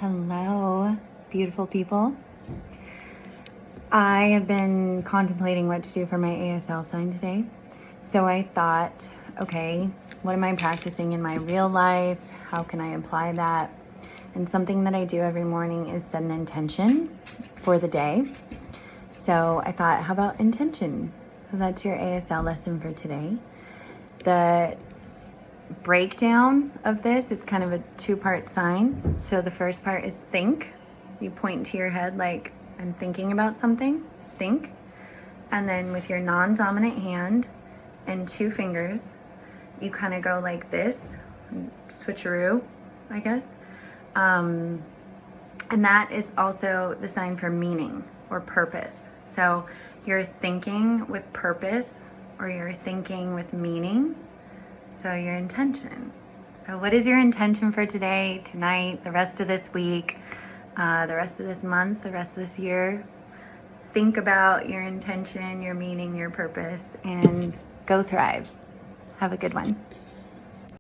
Hello, beautiful people. I have been contemplating what to do for my ASL sign today. So I thought, okay, what am I practicing in my real life? How can I apply that? And something that I do every morning is set an intention for the day. So I thought, how about intention? So that's your ASL lesson for today. The breakdown of this, it's kind of a two-part sign. So the first part is think. You point to your head like I'm thinking about something, think. And then with your non-dominant hand and two fingers, you kind of go like this, switcheroo, I guess. And that is also the sign for meaning or purpose. So you're thinking with purpose or you're thinking with meaning. So your intention. So what is your intention for today, tonight, the rest of this week, the rest of this month, the rest of this year? Think about your intention, your meaning, your purpose, and go thrive. Have a good one.